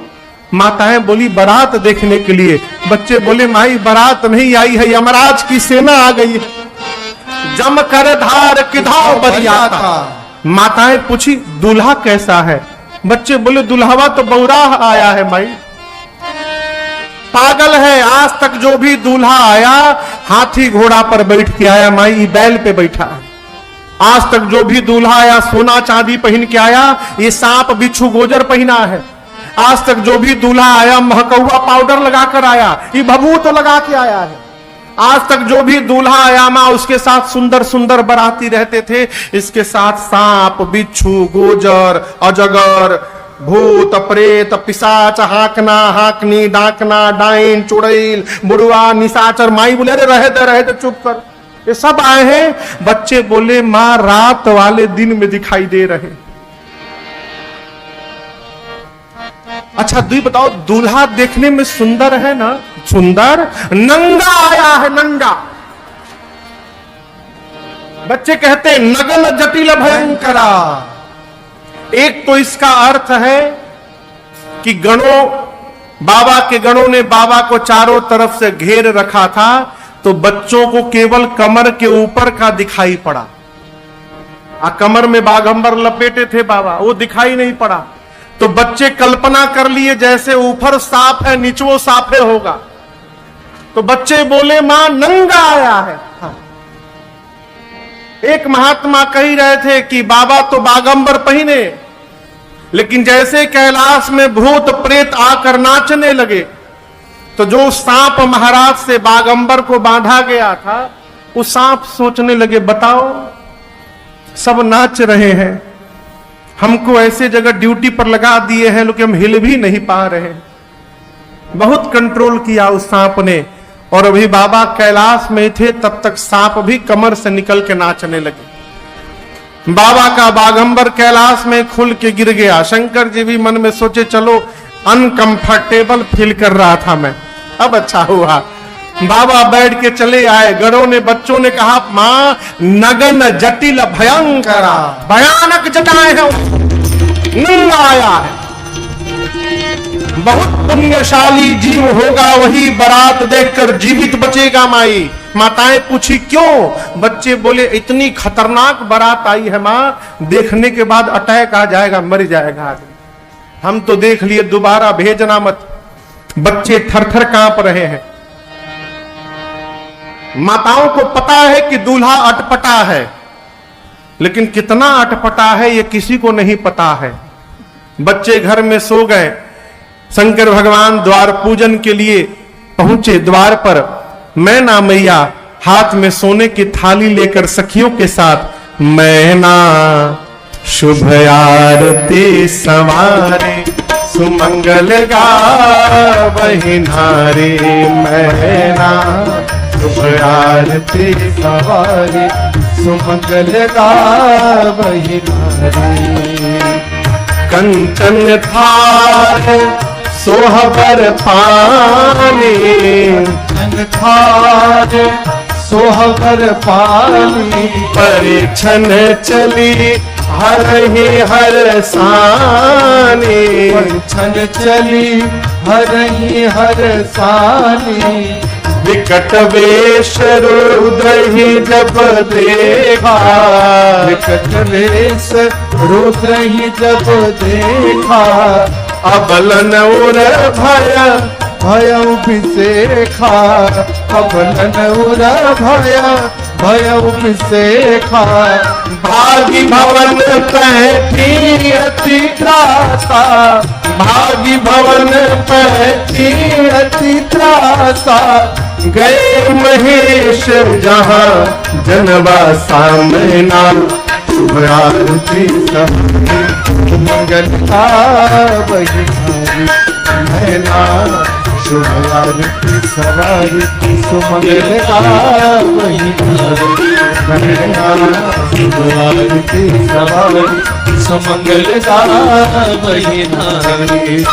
माताएं बोली बारात देखने के लिए। बच्चे बोले माई बारात नहीं आई है, यमराज की सेना आ गई है। जम कर धार किधाव बरियाता। माताएं पूछी दूल्हा कैसा है? बच्चे बोले दुल्हवा तो बौरा आया है माई। पागल है, आज तक जो भी दूल्हा आया हाथी घोड़ा पर बैठ के आया माई, बैल पे बैठा है। आज तक जो भी दूल्हा आया सोना चांदी पहन के आया, ये सांप बिच्छू गोजर पहना है। आज तक जो भी दूल्हा आया महकौआ पाउडर लगाकर आया, ये भभूत लगा के आया है। आज तक जो भी दूल्हा आया मां उसके साथ सुंदर सुंदर बराती रहते थे, इसके साथ सांप बिच्छू गोजर अजगर भूत प्रेत पिशाच हाकना हाकनी डाकना डाइन चुड़ैल बुढ़वा निशाचर। माई बोले रहे थे चुप कर, ये सब आए हैं। बच्चे बोले मां रात वाले दिन में दिखाई दे रहे। अच्छा दुई बताओ, दूल्हा देखने में सुंदर है ना? सुंदर। नंगा आया है, नंगा। बच्चे कहते नगन जटिल भयंकरा। एक तो इसका अर्थ है कि गणों, बाबा के गणों ने बाबा को चारों तरफ से घेर रखा था, तो बच्चों को केवल कमर के ऊपर का दिखाई पड़ा। कमर में बाघंबर लपेटे थे बाबा, वो दिखाई नहीं पड़ा। तो बच्चे कल्पना कर लिए जैसे ऊपर सांप है नीचवो सांपे होगा। तो बच्चे बोले मां नंगा आया है। हाँ। एक महात्मा कह रहे थे कि बाबा तो बागंबर पहने, लेकिन जैसे कैलाश में भूत प्रेत आकर नाचने लगे, तो जो सांप महाराज से बागंबर को बांधा गया था, वो सांप सोचने लगे बताओ सब नाच रहे हैं, हमको ऐसे जगह ड्यूटी पर लगा दिए हैं, लेकिन हम हिल भी नहीं पा रहे। बहुत कंट्रोल किया उस सांप ने, और अभी बाबा कैलाश में थे तब तक सांप भी कमर से निकल के नाचने लगे। बाबा का बागंबर कैलाश में खुल के गिर गया। शंकर जी भी मन में सोचे चलो अनकंफर्टेबल फील कर रहा था मैं, अब अच्छा हुआ। बाबा बैठ के चले आए। गणों ने, बच्चों ने कहा मां नगन जटिल भयंकरा, भयानक जटाएं हैं, नींद आया है। बहुत पुण्यशाली जीव होगा वही बारात देखकर जीवित बचेगा। माई माताएं पूछी क्यों? बच्चे बोले इतनी खतरनाक बारात आई है मां, देखने के बाद अटैक आ जाएगा, मर जाएगा आदमी। हम तो देख लिए, दोबारा भेजना मत। बच्चे थर थर कांप रहे हैं। माताओं को पता है कि दूल्हा अटपटा है, लेकिन कितना अटपटा है ये किसी को नहीं पता है। बच्चे घर में सो गए। शंकर भगवान द्वार पूजन के लिए पहुंचे। द्वार पर मैना मैया हाथ में सोने की थाली लेकर सखियों के साथ, मैना शुभ आरती संवारे सुमंगल गावहि नारी, मैना शुभ आरती संवारे सुमंगल गावहि नारी। कंचन थार सोहबर पानी, थार सोहबर पानी, परिछन चली हर ही हर सानी, परिछन चली हर ही हर सानी। विकट वेश रुद्र ही जब देखा, विकट वेश रुद्र ही जब देखा, अबलन उर भय भय विशेखा, अबलन उर भय भय विशेखा। भागी भवन पैठी अति त्रासा, भागी भवन पैठी अति त्रासा, गए महेश जहां जनवा सामना, शुभ आरती मंगल गावहि नारी, मैना शुभ आरती सवारी सुमंगल गावहि नारी, मैना शुभ आरती सवारी सुमंगल गावहि नारी।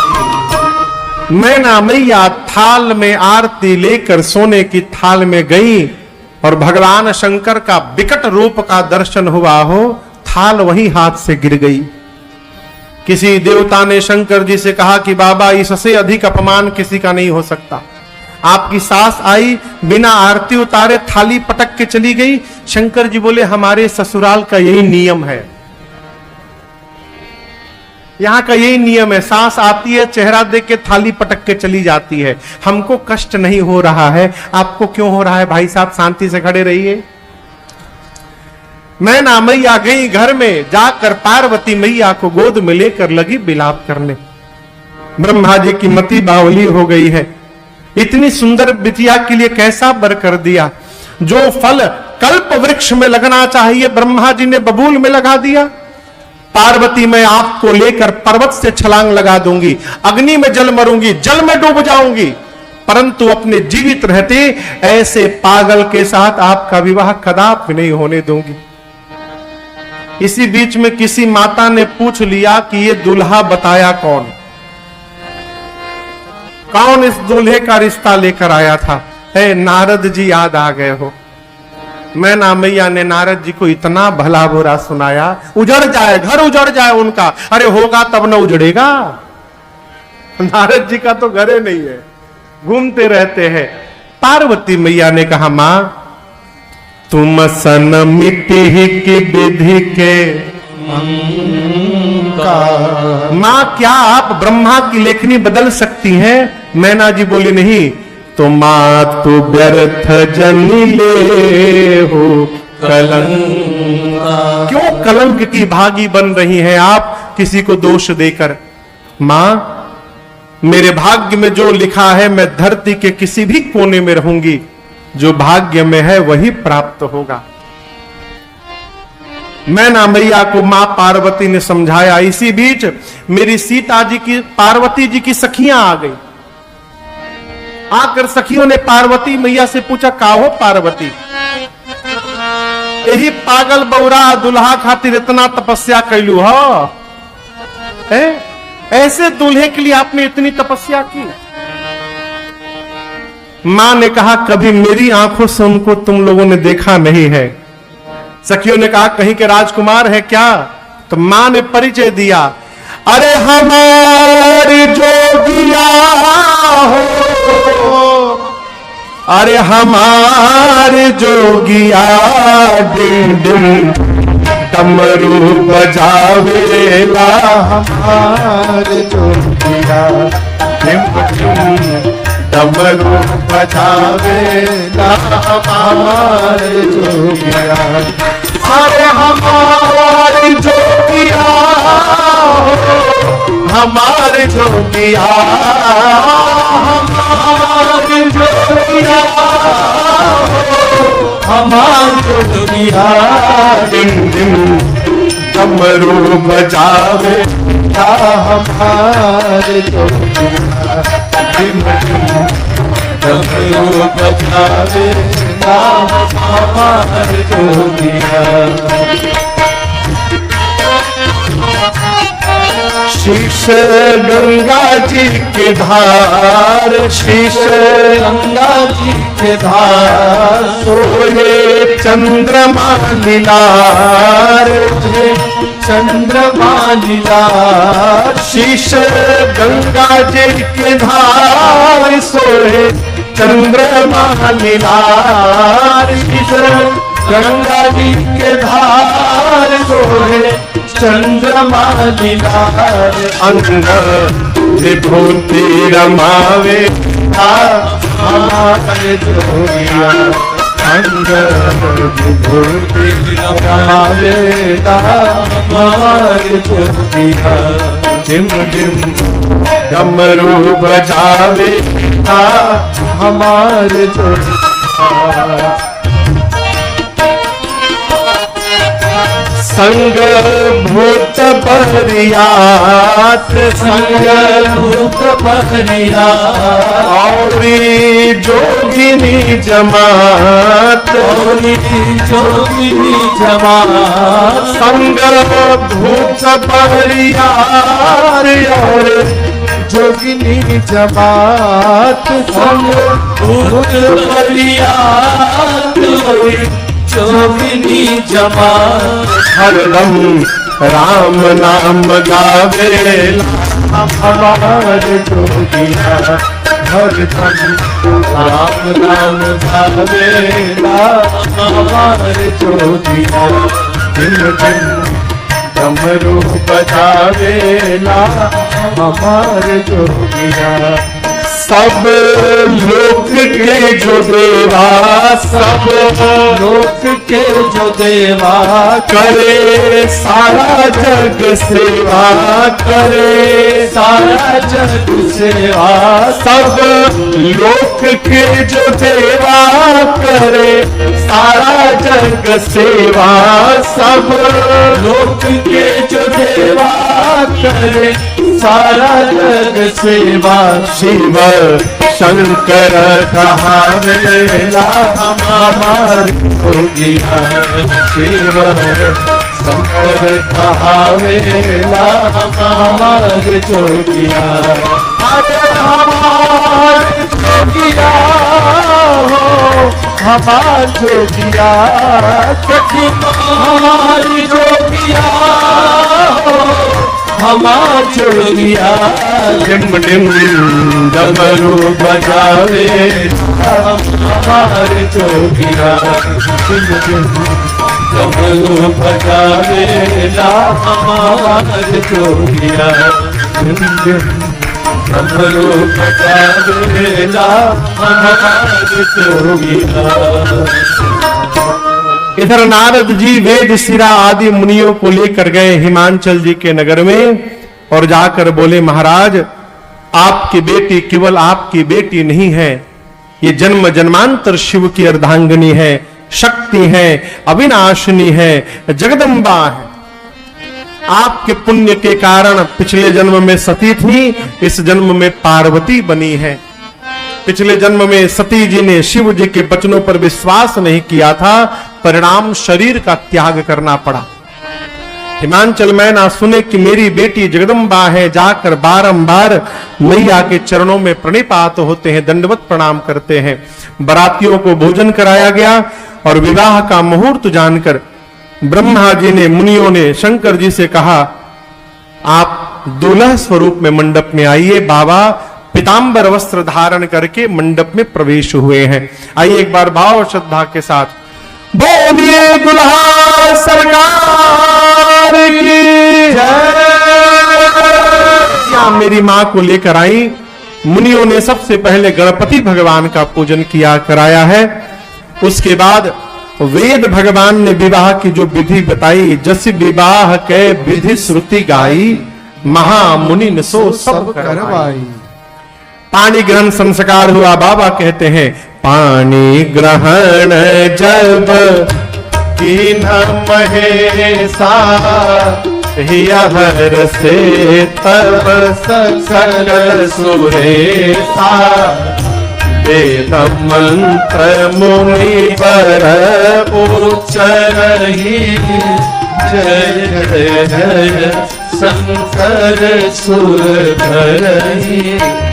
मैना मैया थाल में आरती लेकर सोने की थाल में गई और भगवान शंकर का विकट रूप का दर्शन हुआ हो, थाल वहीं हाथ से गिर गई। किसी देवता ने शंकर जी से कहा कि बाबा इससे अधिक अपमान किसी का नहीं हो सकता। आपकी सास आई, बिना आरती उतारे थाली पटक के चली गई। शंकर जी बोले हमारे ससुराल का यही नियम है, यहां का यही नियम है। सास आती है, चेहरा देख के थाली पटक के चली जाती है। हमको कष्ट नहीं हो रहा है, आपको क्यों हो रहा है भाई साहब? शांति से खड़े रहिए। मैना मैया गई घर में, जाकर पार्वती मैया को गोद में लेकर लगी बिलाप करने। ब्रह्मा जी की मति बावली हो गई है। इतनी सुंदर बिटिया के लिए कैसा बर कर दिया। जो फल कल्प वृक्ष में लगना चाहिए ब्रह्मा जी ने बबूल में लगा दिया। पार्वती मैं आपको लेकर पर्वत से छलांग लगा दूंगी, अग्नि में जल मरूंगी, जल में डूब जाऊंगी, परंतु अपने जीवित रहते ऐसे पागल के साथ आपका विवाह कदापि नहीं होने दूंगी। इसी बीच में किसी माता ने पूछ लिया कि ये दूल्हा बताया कौन? कौन इस दूल्हे का रिश्ता लेकर आया था? है नारद जी याद आ गए हो। मैना मैया ने नारद जी को इतना भला बुरा सुनाया, उजड़ जाए, घर उजड़ जाए उनका। अरे होगा तब न उजड़ेगा। नारद जी का तो घर ही नहीं है, घूमते रहते हैं। पार्वती मैया ने कहा मां तुम सन मिट्टी की विधि के मां क्या आप ब्रह्मा की लेखनी बदल सकती हैं? मैना जी बोली नहीं। तो मां तू व्यर्थ जनी ले हो कलंक, क्यों कलंक की भागी बन रही हैं आप किसी को दोष देकर? मां मेरे भाग्य में जो लिखा है मैं धरती के किसी भी कोने में रहूंगी, जो भाग्य में है वही प्राप्त होगा। मैना मैया को मां पार्वती ने समझाया। इसी बीच मेरी सीता जी की, पार्वती जी की सखियां आ गई। आकर सखियों ने पार्वती मैया से पूछा का हो पार्वती? यही पागल बौरा दुल्हा खातिर इतना तपस्या कैलू हो, ऐसे दूल्हे के लिए आपने इतनी तपस्या की। मां ने कहा कभी मेरी आंखों से उनको तुम लोगों ने देखा नहीं है। सखियों ने कहा कहीं के राजकुमार है क्या? तो मां ने परिचय दिया, अरे हमारे जोगिया हो, अरे हमारे जोगिया डिम डिम डमरू बजावेला, हमारे जोगिया डिम डिम डमरू बजावेला, हमारे जोगिया। अरे हमारे जोगिया, हमारे जोगिया, हमारे जोगिया, हमारे जोगिया डिम डिम डमरू बजावे, हमारे जोगिया डिम डिम डमरू बजावे, हमारे जोगिया। शीश गंगा जी के धार, शीश गंगा जी के धार, सोहे चंद्रमा लीलार, चंद्रमा लीलार। शीश गंगा जी के धार, सोहे चंद्रमा लीलार, शीश गंगा जी के धार, सोहे चंद्रमा लीलार। अंग विभूति रमावे हमारे जोगिया, अंग विभूति रमावे हमारे जोगिया, डिम डिम डमरू बजावे हमारे जोगिया। संग भूत बरियात, संग भूत बरियात, औरी जोगिनी जमात, औरी जोगिनी जमात। संग भूत बरियात और जोगिनी जमात, संग भूत बरियात जोगिनी जमात। हरदम राम नाम गावेला हमारे जोगिया, हरदम राम नाम गावेला हमारे जोगिया, दिन दिन डमरू बजावेला हमारे जोगिया। सब लोक के जो देवा, सब लोक के जो देवा, करे सारा जग सेवा, करे सारा जग सेवा। सब लोक के जो देवा, करे सारा जग सेवा, सब लोक के जो देवा, करे सारा जग सेवा। शिव शंकर कहावेला हमारे जोगिया, शिव शंकर कहावेला हमारे जोगिया। हमारे जोगिया हो, हमारे जोगिया, सखी हमारी जोगिया हो, हमार जोगिया। डिम डिम डमरू बजावे हमारे जोगिया, डिम डिम डमरू बजावे हमारे जोगिया, डिम डिम डमरू बजावे हमारे जोगिया। इधर नारद जी वेद शिरा आदि मुनियों को लेकर गए हिमांचल जी के नगर में और जाकर बोले महाराज आपकी बेटी केवल आपकी बेटी नहीं है, ये जन्म जन्मांतर शिव की अर्धांगिनी है, शक्ति है, अविनाशिनी है, जगदम्बा है। आपके पुण्य के कारण पिछले जन्म में सती थी, इस जन्म में पार्वती बनी है। पिछले जन्म में सती जी ने शिव जी के वचनों पर विश्वास नहीं किया था, परिणाम शरीर का त्याग करना पड़ा। हिमांचल मैना सुने कि मेरी बेटी जगदम्बा है, जाकर बारंबार मैया के चरणों में प्रणिपात होते हैं, दंडवत प्रणाम करते हैं। बरातियों को भोजन कराया गया और विवाह का मुहूर्त जानकर ब्रह्मा जी ने, मुनियों ने शंकर जी से कहा, आप दूल्हा स्वरूप में मंडप में आइए। बाबा पीतांबर वस्त्र धारण करके मंडप में प्रवेश हुए हैं। आइए एक बार भाव और श्रद्धा के साथ बोलिए दुल्हा सरकार की जय। मेरी मां को लेकर आई। मुनियों ने सबसे पहले गणपति भगवान का पूजन किया कराया है। उसके बाद वेद भगवान ने विवाह की जो विधि बताई, जस विवाह के विधि श्रुति गाई, महामुनि ने सो सब करवाई। पानी ग्रहण संस्कार हुआ। बाबा कहते हैं, पानी ग्रहण जब कीन्ह महेशा, हर से तब सकल सुरेशा, वेद मंत्र मुनि पर उच्चरहि, जय जय शंकर सुर धरहि।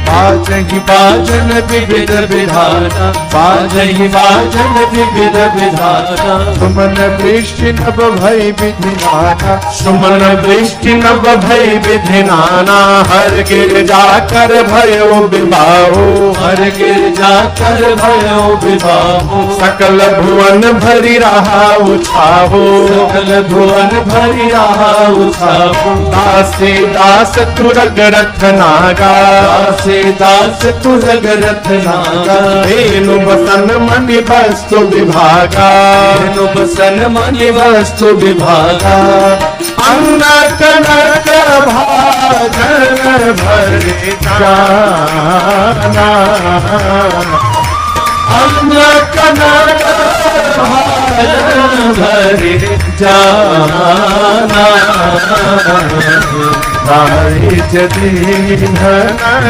बाजहि बाजन विविध विधाना, बाजहि बाजन विविध विधाना, सुमन वृष्टि नभ भय विधिनाना, सुमन वृष्टि नभ भय विधिनाना, हर गिर जाकर भयो विवाहो, हर गिर जाकर भयो विवाहो, सकल भुवन भरी रहा उछाहो, सकल भुवन भरी रहा उछाहो, दासी दास तुरग रथ नागा, दासी दास तुरग रथ नागा, धेनु बसन मणि वस्तु विभागा, धेनु बसन मणि वस्तु विभागा, अन्न कनक भाजन भरे जाना, अन्न कनक भाजन भरे जाना, दारिज दीन न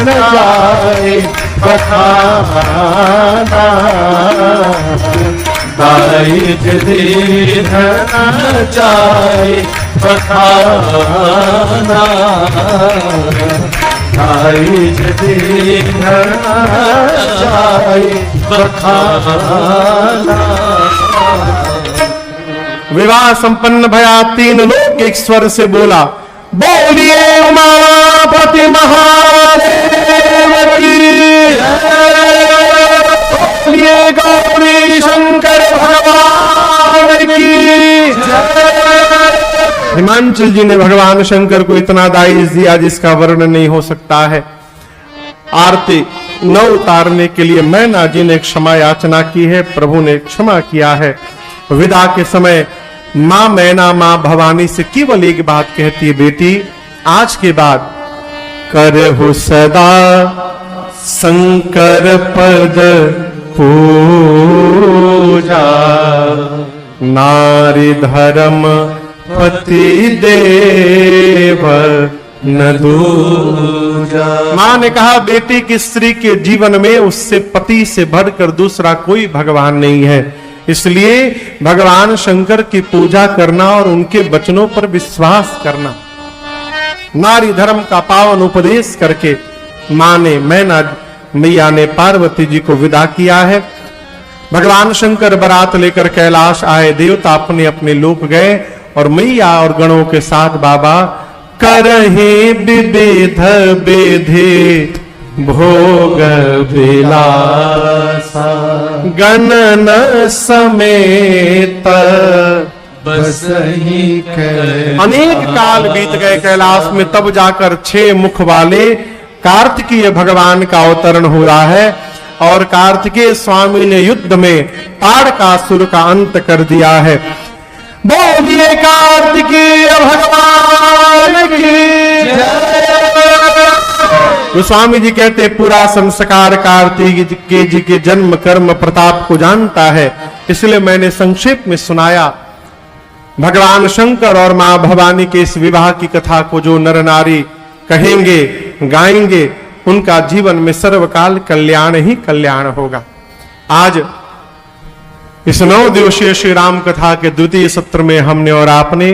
जाए बखाना, दारिज दीन न जाए बखाना, दारिज दीन न जाए बखाना। विवाह संपन्न भया। तीन लोग एक स्वर से बोला, बोलिए उमापति महादेव की जय, बोलिए गौरी शंकर भगवान की जय। हिमांचल जी ने भगवान शंकर को इतना दाइश दिया जिसका वर्णन नहीं हो सकता है। आरती न उतारने के लिए मैना जी ने क्षमा याचना की है, प्रभु ने क्षमा किया है। विदा के समय मां मैना मां भवानी से केवल एक बात कहती है, बेटी आज के बाद करहु सदा शंकर पद पूजा, नारी धर्म पति देव न दूजा। मां ने कहा, बेटी की स्त्री के जीवन में उससे पति से बढ़कर दूसरा कोई भगवान नहीं है, इसलिए भगवान शंकर की पूजा करना और उनके वचनों पर विश्वास करना। नारी धर्म का पावन उपदेश करके मां ने मैया ने पार्वती जी को विदा किया है। भगवान शंकर बारात लेकर कैलाश आए, देवता अपने अपने लोक गए और मैया और गणों के साथ बाबा करहे विविध बेधे भोग विलासा, गणन समेत बसहि कैलास। अनेक काल बीत गए कैलाश में, तब जाकर 6 मुख वाले कार्तिकेय भगवान का अवतरण हो रहा है और कार्तिकेय स्वामी ने युद्ध में ताड़कासुर का अंत कर दिया है। बोलिए कार्तिकेय भगवान की जय। गोस्वामी जी कहते पूरा संस्कार कार्तिकेय जी के जन्म कर्म प्रताप को जानता है, इसलिए मैंने संक्षेप में सुनाया। भगवान शंकर और मां भवानी के इस विवाह की कथा को जो नर नारी कहेंगे गाएंगे उनका जीवन में सर्वकाल कल्याण ही कल्याण होगा। आज इस 9 दिवसीय श्री राम कथा के द्वितीय सत्र में हमने और आपने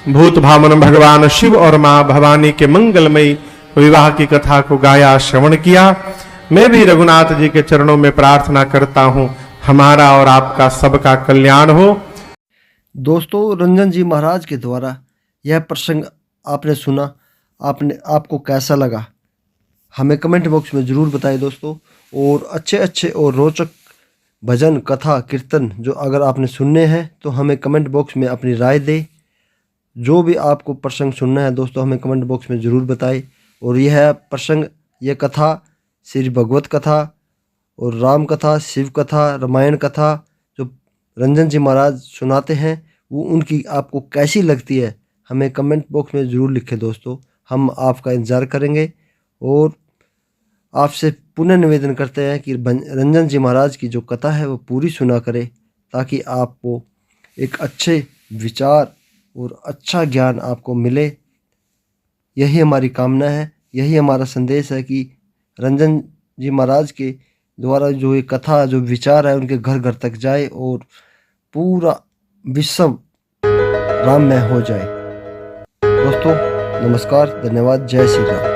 भूत भावन भगवान शिव और मां भवानी के मंगलमयी विवाह की कथा को गाया, श्रवण किया। मैं भी रघुनाथ जी के चरणों में प्रार्थना करता हूं, हमारा और आपका सबका कल्याण हो। दोस्तों, रंजन जी महाराज के द्वारा यह प्रसंग आपने सुना, आपको कैसा लगा हमें कमेंट बॉक्स में ज़रूर बताएं दोस्तों। और अच्छे अच्छे और रोचक भजन कथा कीर्तन जो अगर आपने सुनने हैं तो हमें कमेंट बॉक्स में अपनी राय दें। जो भी आपको प्रसंग सुनना है दोस्तों हमें कमेंट बॉक्स में ज़रूर बताएं। और यह प्रसंग, यह कथा श्री भगवत कथा और राम कथा, शिव कथा, रामायण कथा जो रंजन जी महाराज सुनाते हैं वो उनकी आपको कैसी लगती है हमें कमेंट बॉक्स में ज़रूर लिखें दोस्तों। हम आपका इंतज़ार करेंगे और आपसे पुनः निवेदन करते हैं कि रंजन जी महाराज की जो कथा है वो पूरी सुना करें, ताकि आपको एक अच्छे विचार और अच्छा ज्ञान आपको मिले। यही हमारी कामना है, यही हमारा संदेश है कि रंजन जी महाराज के द्वारा जो ये कथा, जो विचार है उनके घर घर तक जाए और पूरा विश्व राममय हो जाए। दोस्तों नमस्कार, धन्यवाद, जय श्री राम।